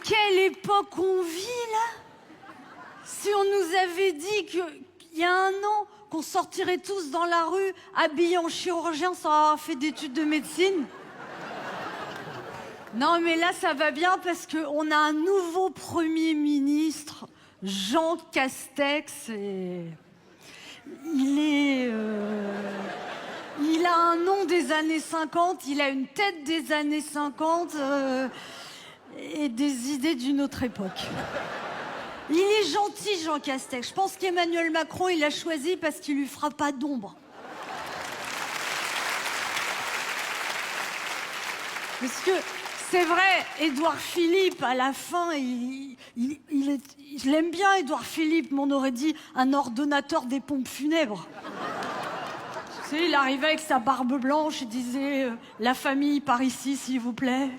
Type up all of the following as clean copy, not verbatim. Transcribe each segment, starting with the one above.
quelle époque on vit, là? Si on nous avait dit qu'il y a un an qu'on sortirait tous dans la rue habillés en chirurgien sans avoir fait d'études de médecine. Non, mais là, ça va bien parce qu'on a un nouveau Premier ministre, Jean Castex, et il a un nom des années 50, il a une tête des années 50 et des idées d'une autre époque. Il est gentil, Jean Castex. Je pense qu'Emmanuel Macron, il l'a choisi parce qu'il lui fera pas d'ombre. Parce que c'est vrai, Édouard Philippe, à la fin, je l'aime bien, Édouard Philippe, mais on aurait dit un ordonnateur des pompes funèbres. Tu sais, il arrivait avec sa barbe blanche et disait la famille par ici, s'il vous plaît.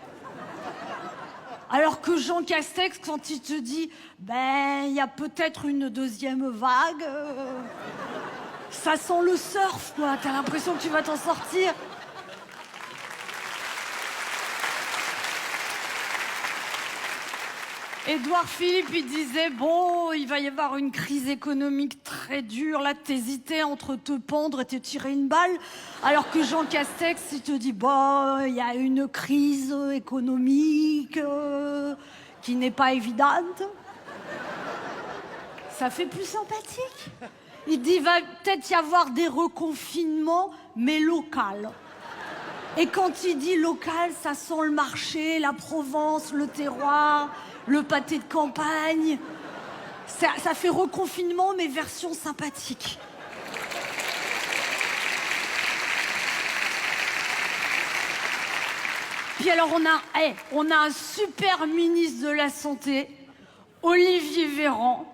Alors que Jean Castex, quand il te dit ben, il y a peut-être une deuxième vague, ça sent le surf, quoi. T'as l'impression que tu vas t'en sortir. Édouard Philippe, il disait, bon, il va y avoir une crise économique très dure. Là, t'hésitais entre te pendre et te tirer une balle. Alors que Jean Castex, il te dit, bon, il y a une crise économique qui n'est pas évidente. Ça fait plus sympathique. Il dit, il va peut-être y avoir des reconfinements, mais local. Et quand il dit local, ça sent le marché, la Provence, le terroir, le pâté de campagne. Ça fait reconfinement, mais version sympathique. Puis alors, on a un super ministre de la Santé, Olivier Véran.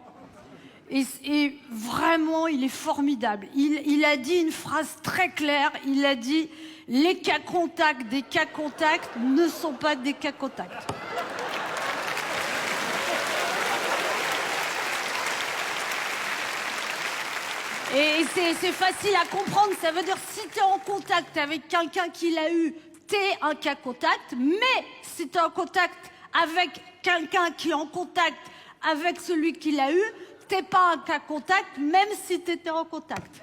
Et vraiment, il est formidable. Il a dit une phrase très claire. Il a dit « Les cas contacts des cas contacts ne sont pas des cas contacts ». Et c'est facile à comprendre. Ça veut dire si tu es en contact avec quelqu'un qui l'a eu, tu es un cas contact. Mais si tu es en contact avec quelqu'un qui est en contact avec celui qui l'a eu, t'es pas un cas contact, même si tu étais en contact.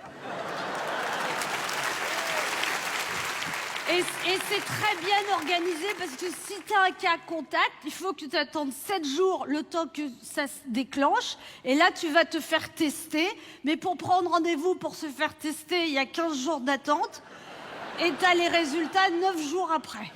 Et c'est très bien organisé parce que si tu as un cas contact, il faut que tu attendes 7 jours le temps que ça se déclenche. Et là, tu vas te faire tester. Mais pour prendre rendez-vous pour se faire tester, il y a 15 jours d'attente. Et tu as les résultats 9 jours après.